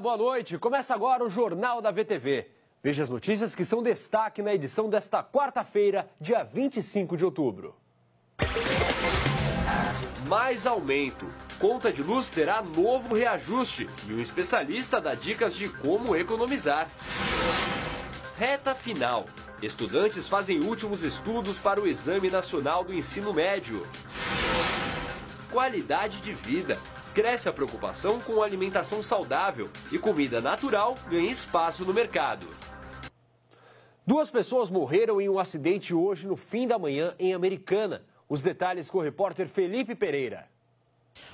Olá, boa noite. Começa agora o Jornal da VTV. Veja as notícias que são destaque na edição desta quarta-feira, dia 25 de outubro. Mais aumento. Conta de luz terá novo reajuste e um especialista dá dicas de como economizar. Reta final. Estudantes fazem últimos estudos para o Exame Nacional do Ensino Médio. Qualidade de vida. Cresce a preocupação com alimentação saudável e comida natural ganha espaço no mercado. 2 pessoas morreram em um acidente hoje no fim da manhã em Americana. Os detalhes com o repórter Felipe Pereira.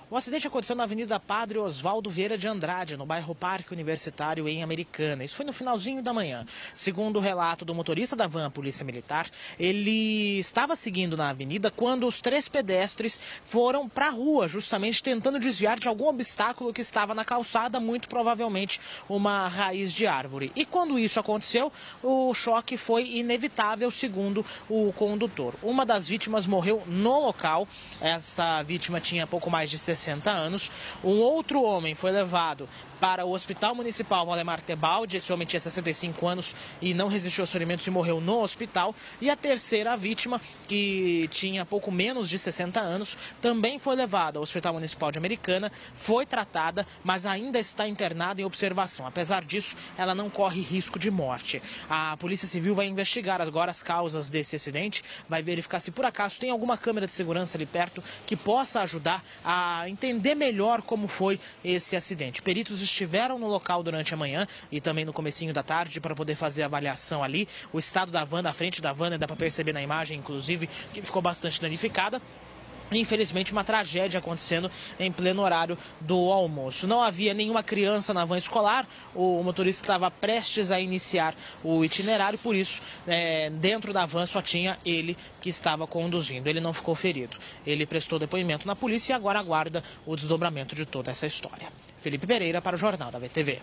O acidente aconteceu na Avenida Padre Oswaldo Vieira de Andrade, no bairro Parque Universitário, em Americana. Isso foi no finalzinho da manhã. Segundo o relato do motorista da van Polícia Militar, ele estava seguindo na avenida quando os 3 pedestres foram para a rua, justamente tentando desviar de algum obstáculo que estava na calçada, muito provavelmente uma raiz de árvore. E quando isso aconteceu, o choque foi inevitável, segundo o condutor. Uma das vítimas morreu no local. Essa vítima tinha pouco mais de 60 anos. Um outro homem foi levado para o Hospital Municipal Valdemar Tebaldi. Esse homem tinha 65 anos e não resistiu aos ferimentos e morreu no hospital. E a terceira vítima, que tinha pouco menos de 60 anos, também foi levada ao Hospital Municipal de Americana, foi tratada, mas ainda está internada em observação. Apesar disso, ela não corre risco de morte. A Polícia Civil vai investigar agora as causas desse acidente, vai verificar se por acaso tem alguma câmera de segurança ali perto que possa ajudar a entender melhor como foi esse acidente. Peritos estiveram no local durante a manhã e também no comecinho da tarde para poder fazer a avaliação ali. O estado da van, da frente da van, dá para perceber na imagem, inclusive, que ficou bastante danificada. Infelizmente, uma tragédia acontecendo em pleno horário do almoço. Não havia nenhuma criança na van escolar, o motorista estava prestes a iniciar o itinerário, por isso, dentro da van só tinha ele que estava conduzindo. Ele não ficou ferido. Ele prestou depoimento na polícia e agora aguarda o desdobramento de toda essa história. Felipe Pereira para o Jornal da VTV.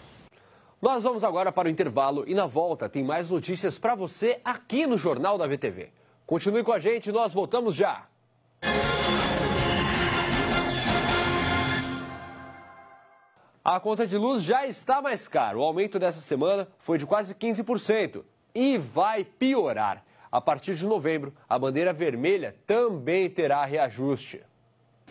Nós vamos agora para o intervalo e na volta tem mais notícias para você aqui no Jornal da VTV. Continue com a gente, nós voltamos já. A conta de luz já está mais cara. O aumento dessa semana foi de quase 15% e vai piorar. A partir de novembro, a bandeira vermelha também terá reajuste.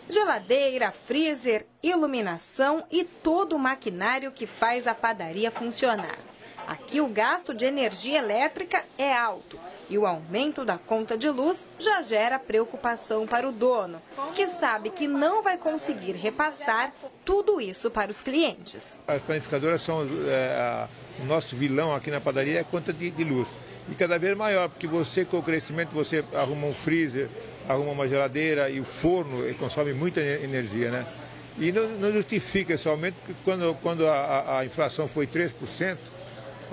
Geladeira, freezer, iluminação e todo o maquinário que faz a padaria funcionar. Aqui o gasto de energia elétrica é alto e o aumento da conta de luz já gera preocupação para o dono, que sabe que não vai conseguir repassar tudo isso para os clientes. As panificadoras são o nosso vilão aqui na padaria, é a conta de luz. E cada vez maior, porque você com o crescimento, você arruma um freezer, arruma uma geladeira e o forno consome muita energia, né? E não justifica esse aumento, porque quando a inflação foi 3%,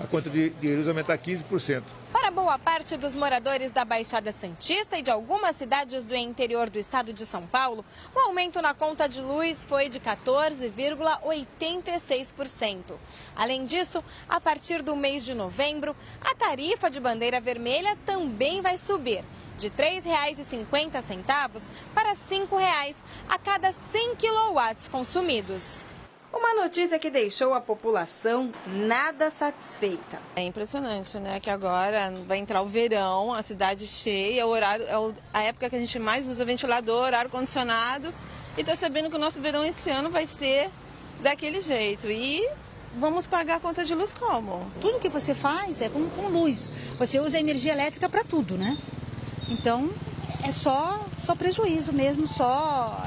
a conta de luz aumentar 15%. Para boa parte dos moradores da Baixada Santista e de algumas cidades do interior do estado de São Paulo, o aumento na conta de luz foi de 14,86%. Além disso, a partir do mês de novembro, a tarifa de bandeira vermelha também vai subir, de R$ 3,50 para R$ 5,00 a cada 100 quilowatts consumidos. Uma notícia que deixou a população nada satisfeita. É impressionante, né? Que agora vai entrar o verão, a cidade cheia, o horário, a época que a gente mais usa ventilador, ar-condicionado. E tô sabendo que o nosso verão esse ano vai ser daquele jeito. E vamos pagar a conta de luz como? Tudo que você faz é com luz. Você usa energia elétrica para tudo, né? Então, é só prejuízo mesmo, só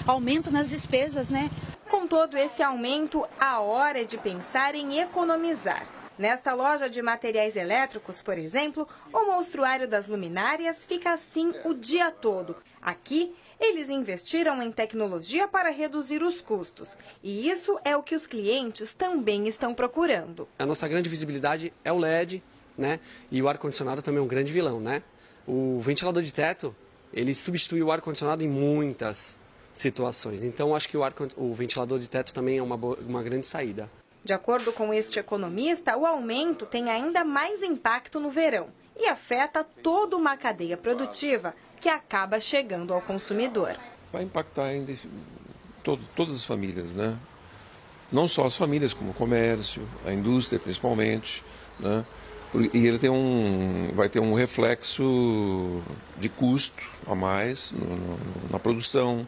aumento nas despesas, né? Com todo esse aumento, a hora é de pensar em economizar. Nesta loja de materiais elétricos, por exemplo, o monstruário das luminárias fica assim o dia todo. Aqui, eles investiram em tecnologia para reduzir os custos. E isso é o que os clientes também estão procurando. A nossa grande visibilidade é o LED, né? E o ar-condicionado também é um grande vilão, né? O ventilador de teto, ele substitui o ar-condicionado em muitas situações. Então, acho que o ventilador de teto também é uma grande saída. De acordo com este economista, o aumento tem ainda mais impacto no verão e afeta toda uma cadeia produtiva que acaba chegando ao consumidor. Vai impactar ainda todas as famílias, né? não só as famílias, como o comércio, a indústria principalmente, né? E ele vai ter um reflexo de custo a mais na produção,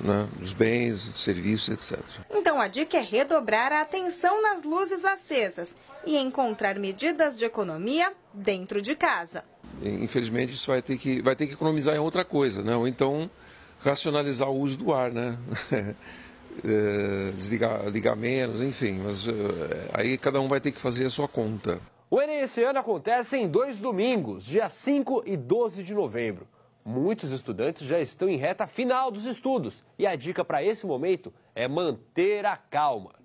né, dos bens, serviços, etc. Então a dica é redobrar a atenção nas luzes acesas e encontrar medidas de economia dentro de casa. Infelizmente isso vai ter que economizar em outra coisa, né? Ou então racionalizar o uso do ar, né? Ligar menos, enfim, mas aí cada um vai ter que fazer a sua conta. O Enem esse ano acontece em 2 domingos, dia 5 e 12 de novembro. Muitos estudantes já estão em reta final dos estudos e a dica para esse momento é manter a calma.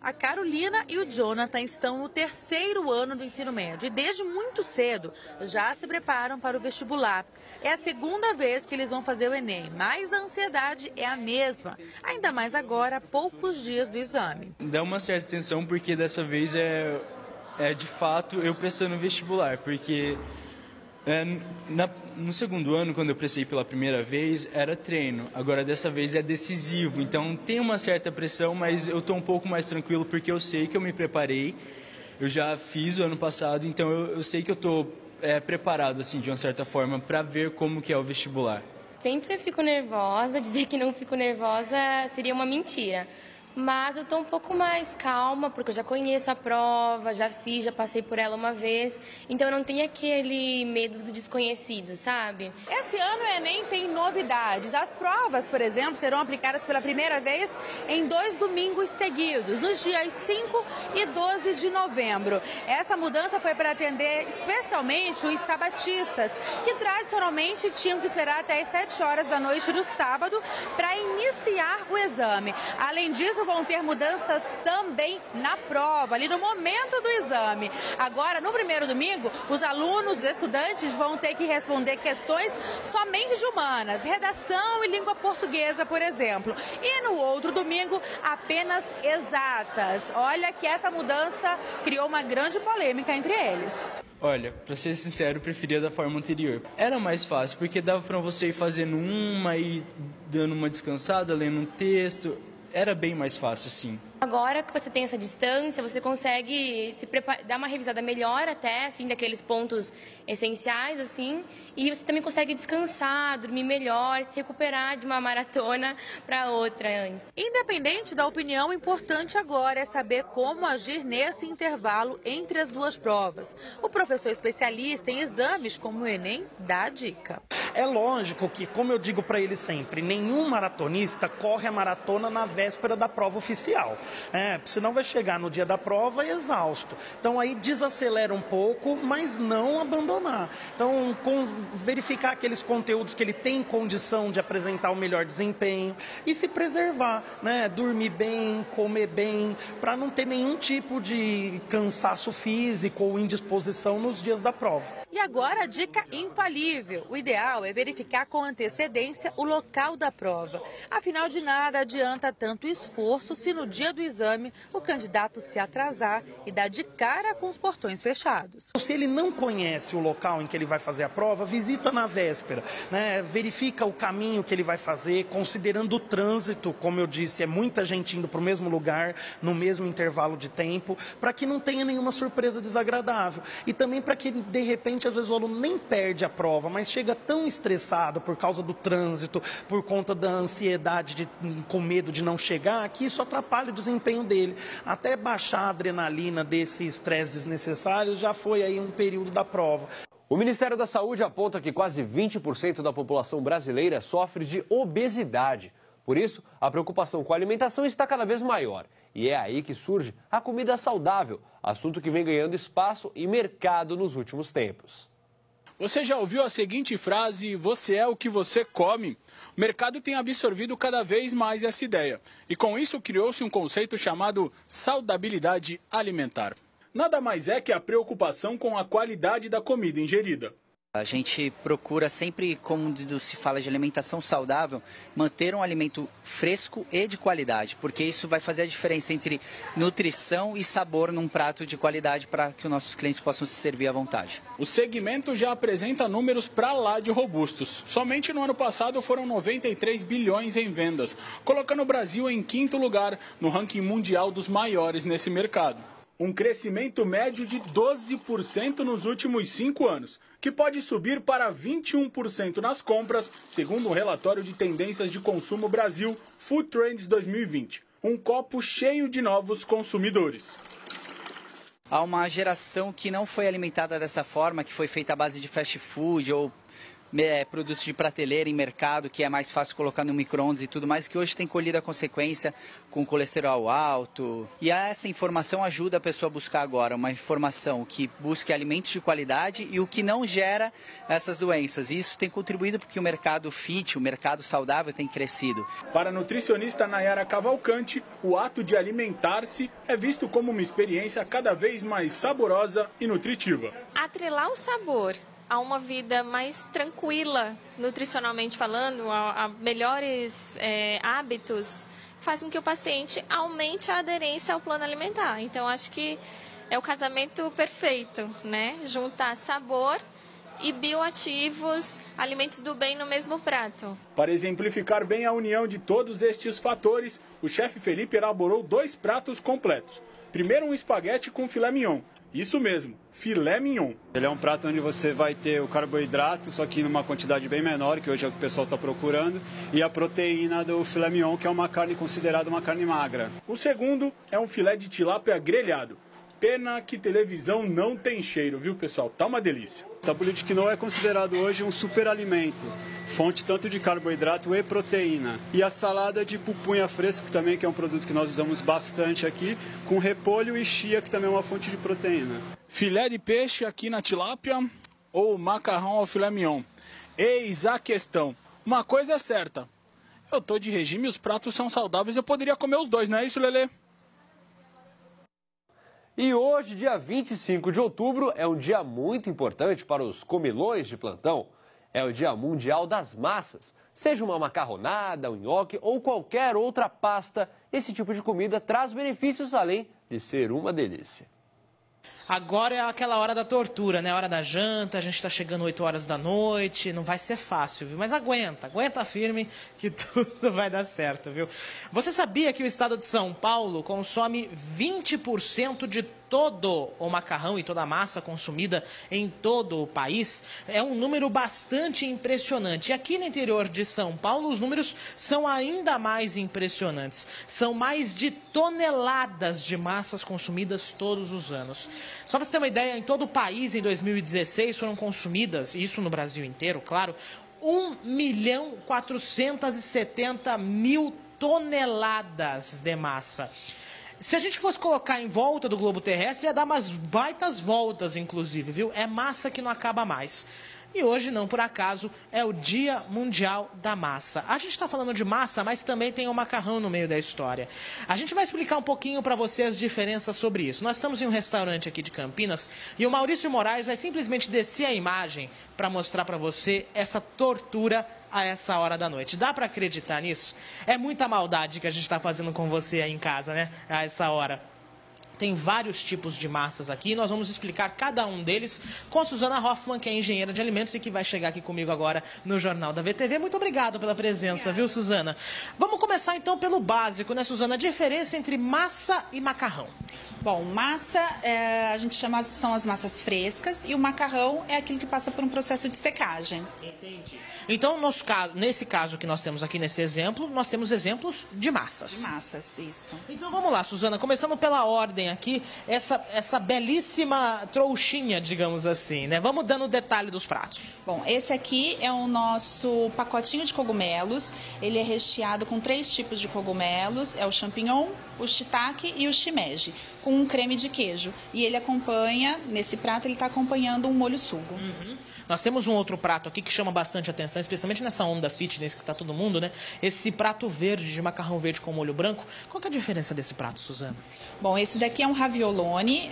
A Carolina e o Jonathan estão no 3º ano do ensino médio e desde muito cedo já se preparam para o vestibular. É a 2ª vez que eles vão fazer o Enem, mas a ansiedade é a mesma, ainda mais agora, a poucos dias do exame. Dá uma certa tensão porque dessa vez é de fato eu prestando vestibular, porque no 2º ano, quando eu prestei pela primeira vez, era treino. Agora, dessa vez, é decisivo. Então, tem uma certa pressão, mas eu estou um pouco mais tranquilo porque eu sei que eu me preparei. Eu já fiz o ano passado, então eu sei que eu estou preparado, assim, de uma certa forma, para ver como que é o vestibular. Sempre fico nervosa. Dizer que não fico nervosa seria uma mentira. Mas eu estou um pouco mais calma, porque eu já conheço a prova, já fiz, já passei por ela uma vez. Então eu não tenho aquele medo do desconhecido, sabe? Esse ano o Enem tem novidades. As provas, por exemplo, serão aplicadas pela primeira vez em 2 domingos seguidos, nos dias 5 e 12 de novembro. Essa mudança foi para atender especialmente os sabatistas, que tradicionalmente tinham que esperar até as 7 horas da noite do sábado para iniciar o exame. Além disso, vão ter mudanças também na prova, ali no momento do exame. Agora, no primeiro domingo, os alunos, os estudantes vão ter que responder questões somente de humanas, redação e língua portuguesa, por exemplo. E no outro domingo, apenas exatas. Olha que essa mudança criou uma grande polêmica entre eles. Olha, pra ser sincero, eu preferia da forma anterior. Era mais fácil, porque dava pra você ir fazendo uma e dando uma descansada, lendo um texto. Era bem mais fácil, sim. Agora que você tem essa distância, você consegue dar uma revisada melhor até, assim, daqueles pontos essenciais, assim, e você também consegue descansar, dormir melhor, se recuperar de uma maratona para outra antes. Independente da opinião, o importante agora é saber como agir nesse intervalo entre as duas provas. O professor especialista em exames como o Enem dá a dica. É lógico que, como eu digo para ele sempre, nenhum maratonista corre a maratona na véspera da prova oficial. Senão vai chegar no dia da prova exausto. Então aí desacelera um pouco, mas não abandonar. Então verificar aqueles conteúdos que ele tem condição de apresentar o melhor desempenho e se preservar, né? Dormir bem, comer bem, para não ter nenhum tipo de cansaço físico ou indisposição nos dias da prova. E agora a dica infalível. O ideal é verificar com antecedência o local da prova. Afinal, de nada adianta tanto esforço se no dia do exame o candidato se atrasar e dar de cara com os portões fechados. Se ele não conhece o local em que ele vai fazer a prova, visita na véspera, né? Verifica o caminho que ele vai fazer, considerando o trânsito, como eu disse, é muita gente indo para o mesmo lugar, no mesmo intervalo de tempo, para que não tenha nenhuma surpresa desagradável. E também para que, de repente, às vezes o aluno nem perde a prova, mas chega tão estressado por causa do trânsito, por conta da ansiedade, com medo de não chegar, que isso atrapalha o desempenho dele. Até baixar a adrenalina desse estresse desnecessário já foi aí um período da prova. O Ministério da Saúde aponta que quase 20% da população brasileira sofre de obesidade. Por isso, a preocupação com a alimentação está cada vez maior. E é aí que surge a comida saudável, assunto que vem ganhando espaço e mercado nos últimos tempos. Você já ouviu a seguinte frase: você é o que você come? O mercado tem absorvido cada vez mais essa ideia. E com isso criou-se um conceito chamado saudabilidade alimentar. Nada mais é que a preocupação com a qualidade da comida ingerida. A gente procura sempre, como se fala de alimentação saudável, manter um alimento fresco e de qualidade, porque isso vai fazer a diferença entre nutrição e sabor num prato de qualidade para que os nossos clientes possam se servir à vontade. O segmento já apresenta números para lá de robustos. Somente no ano passado foram 93 bilhões em vendas, colocando o Brasil em 5º lugar no ranking mundial dos maiores nesse mercado. Um crescimento médio de 12% nos últimos 5 anos, que pode subir para 21% nas compras, segundo um relatório de tendências de consumo Brasil Food Trends 2020. Um copo cheio de novos consumidores. Há uma geração que não foi alimentada dessa forma, que foi feita à base de fast food ou produtos de prateleira em mercado, que é mais fácil colocar no micro-ondas e tudo mais, que hoje tem colhido a consequência com colesterol alto. E essa informação ajuda a pessoa a buscar agora uma informação que busque alimentos de qualidade e o que não gera essas doenças. E isso tem contribuído porque o mercado fit, o mercado saudável tem crescido. Para a nutricionista Nayara Cavalcante, o ato de alimentar-se é visto como uma experiência cada vez mais saborosa e nutritiva. Atrelar o sabor a uma vida mais tranquila, nutricionalmente falando, a melhores hábitos, faz com que o paciente aumente a aderência ao plano alimentar. Então, acho que é o casamento perfeito, né? Juntar sabor e bioativos, alimentos do bem no mesmo prato. Para exemplificar bem a união de todos estes fatores, o chefe Felipe elaborou 2 pratos completos. Primeiro, um espaguete com filé mignon. Isso mesmo, filé mignon. Ele é um prato onde você vai ter o carboidrato, só que numa quantidade bem menor, que hoje é o que o pessoal está procurando, e a proteína do filé mignon, que é uma carne considerada uma carne magra. O segundo é um filé de tilápia grelhado. Pena que televisão não tem cheiro, viu, pessoal? Tá uma delícia. O tabule de quinoa é considerado hoje um superalimento, fonte tanto de carboidrato e proteína. E a salada de pupunha fresco também, que é um produto que nós usamos bastante aqui, com repolho e chia, que também é uma fonte de proteína. Filé de peixe aqui na tilápia ou macarrão ao filé mignon? Eis a questão. Uma coisa é certa, eu tô de regime e os pratos são saudáveis, eu poderia comer os dois, não é isso, Lelê? E hoje, dia 25 de outubro, é um dia muito importante para os comilões de plantão. É o Dia Mundial das Massas. Seja uma macarronada, um nhoque ou qualquer outra pasta, esse tipo de comida traz benefícios além de ser uma delícia. Agora é aquela hora da tortura, né? Hora da janta, a gente está chegando 8 horas da noite, não vai ser fácil, viu? Mas aguenta firme que tudo vai dar certo, viu? Você sabia que o estado de São Paulo consome 20% de todo o macarrão e toda a massa consumida em todo o país? É um número bastante impressionante. E aqui no interior de São Paulo, os números são ainda mais impressionantes. São mais de toneladas de massas consumidas todos os anos. Só para você ter uma ideia, em todo o país, em 2016, foram consumidas, isso no Brasil inteiro, claro, 1.470.000 toneladas de massa. Se a gente fosse colocar em volta do globo terrestre, ia dar umas baitas voltas, inclusive, viu? É massa que não acaba mais. E hoje, não por acaso, é o Dia Mundial da Massa. A gente está falando de massa, mas também tem o macarrão no meio da história. A gente vai explicar um pouquinho para você as diferenças sobre isso. Nós estamos em um restaurante aqui de Campinas e o Maurício Moraes vai simplesmente descer a imagem para mostrar para você essa tortura a essa hora da noite. Dá para acreditar nisso? É muita maldade que a gente está fazendo com você aí em casa, né? A essa hora. Tem vários tipos de massas aqui, nós vamos explicar cada um deles com a Suzana Hoffmann, que é engenheira de alimentos e que vai chegar aqui comigo agora no Jornal da VTV. Muito obrigado pela presença, viu, Suzana? Vamos começar então pelo básico, né, Suzana? A diferença entre massa e macarrão. Bom, massa, a gente chama, são as massas frescas e o macarrão é aquilo que passa por um processo de secagem. Entendi. Então, nesse caso que nós temos aqui nesse exemplo, nós temos exemplos de massas. De massas, isso. Então vamos lá, Suzana, começando pela ordem aqui, essa belíssima trouxinha, digamos assim, né? Vamos dando o detalhe dos pratos. Bom, esse aqui é o nosso pacotinho de cogumelos. Ele é recheado com 3 tipos de cogumelos, é o champignon, o shiitake e o shimeji, com um creme de queijo. E ele acompanha, nesse prato, ele está acompanhando um molho sugo. Uhum. Nós temos um outro prato aqui que chama bastante atenção, especialmente nessa onda fitness que está todo mundo, né? Esse prato verde, de macarrão verde com molho branco. Qual que é a diferença desse prato, Suzana? Bom, esse daqui é um raviolone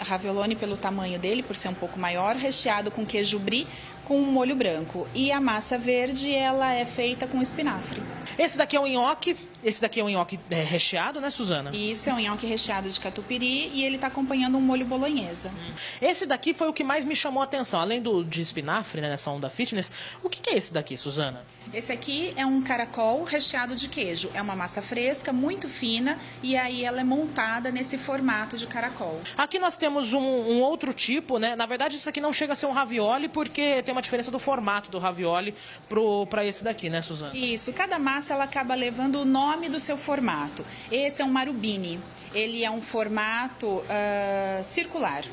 pelo tamanho dele, por ser um pouco maior, recheado com queijo brie, com um molho branco. E a massa verde, ela é feita com espinafre. Esse daqui é um nhoque, esse daqui é um nhoque recheado, né, Suzana? Isso, é um nhoque recheado de catupiry e ele está acompanhando um molho bolonhesa. Esse daqui foi o que mais me chamou a atenção, além de espinafre, né, nessa onda fitness. O que é esse daqui, Suzana? Esse aqui é um caracol recheado de queijo. É uma massa fresca, muito fina, e aí ela é montada nesse formato de caracol. Aqui nós temos um outro tipo, né? Na verdade, isso aqui não chega a ser um ravioli, porque tem uma diferença do formato do ravioli para esse daqui, né, Suzana? Isso, cada massa ela acaba levando o nome do seu formato. Esse é um marubini. Ele é um formato circular.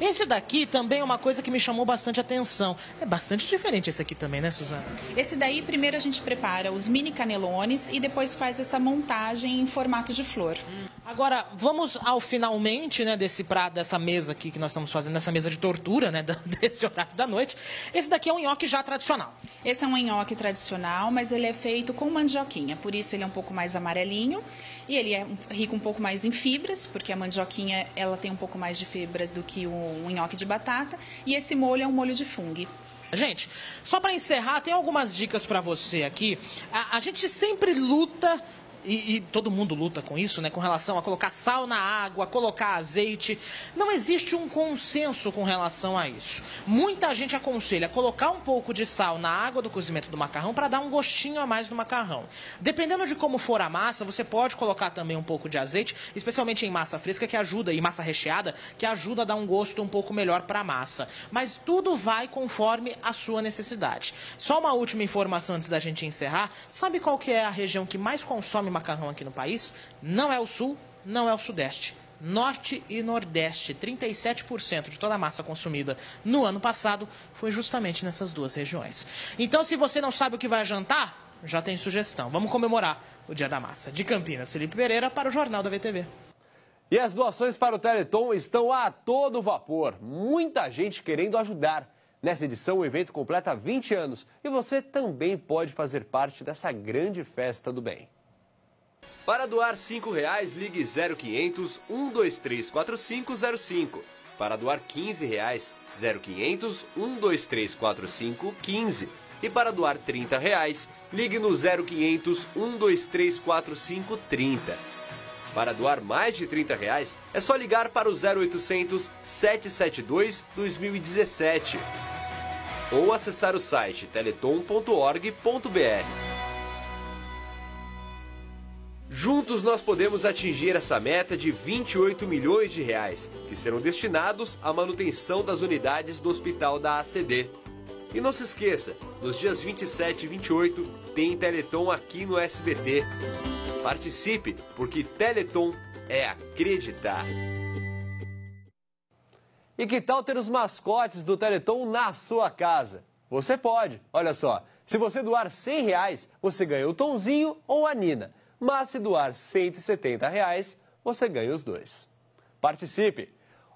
Esse daqui também é uma coisa que me chamou bastante atenção. É bastante diferente esse aqui também, né, Suzana? Esse daí, primeiro a gente prepara os mini canelones e depois faz essa montagem em formato de flor. Agora, vamos ao finalmente, né, desse prato, dessa mesa aqui que nós estamos fazendo, dessa mesa de tortura, né, desse horário da noite. Esse daqui é um nhoque já tradicional. Esse é um nhoque tradicional, mas ele é feito com mandioquinha, por isso ele é um pouco mais amarelinho e ele é rico um pouco mais em fibras, porque a mandioquinha ela tem um pouco mais de fibras do que um nhoque de batata, e esse molho é um molho de fungo. Gente, só para encerrar, tem algumas dicas para você aqui. A gente sempre luta, e todo mundo luta com isso, né, com relação a colocar sal na água, colocar azeite. Não existe um consenso com relação a isso. Muita gente aconselha colocar um pouco de sal na água do cozimento do macarrão para dar um gostinho a mais no macarrão. Dependendo de como for a massa, você pode colocar também um pouco de azeite, especialmente em massa fresca que ajuda, e massa recheada, que ajuda a dar um gosto um pouco melhor para a massa. Mas tudo vai conforme a sua necessidade. Só uma última informação antes da gente encerrar. Sabe qual que é a região que mais consome macarrão aqui no país? Não é o sul, não é o sudeste. Norte e Nordeste, 37% de toda a massa consumida no ano passado foi justamente nessas duas regiões. Então, se você não sabe o que vai jantar, já tem sugestão. Vamos comemorar o Dia da Massa. De Campinas, Felipe Pereira para o Jornal da VTV. E as doações para o Teleton estão a todo vapor. Muita gente querendo ajudar. Nessa edição, o evento completa 20 anos e você também pode fazer parte dessa grande festa do bem. Para doar R$ 5,00, ligue 0500 1234505. Para doar R$ 15,00, 0500 1234515. E para doar R$ 30,00, ligue no 0500 1234530. Para doar mais de R$ 30,00, é só ligar para o 0800 772 2017 ou acessar o site teleton.org.br. Juntos nós podemos atingir essa meta de R$ 28 milhões, que serão destinados à manutenção das unidades do Hospital da ACD. E não se esqueça, nos dias 27 e 28 tem Teleton aqui no SBT. Participe, porque Teleton é acreditar. E que tal ter os mascotes do Teleton na sua casa? Você pode, olha só, se você doar R$ 100,00, você ganha o Tonzinho ou a Nina. Mas se doar R$ 170,00, você ganha os dois. Participe!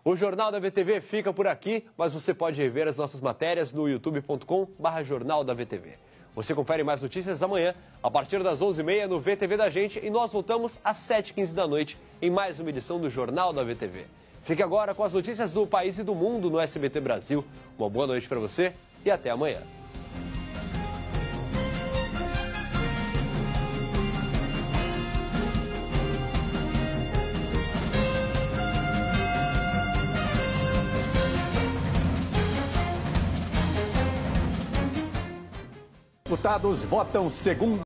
O Jornal da VTV fica por aqui, mas você pode rever as nossas matérias no youtube.com/Jornal da VTV. Você confere mais notícias amanhã, a partir das 11h30 no VTV da gente, e nós voltamos às 7h15 da noite em mais uma edição do Jornal da VTV. Fique agora com as notícias do país e do mundo no SBT Brasil. Uma boa noite para você e até amanhã. Deputados votam segundo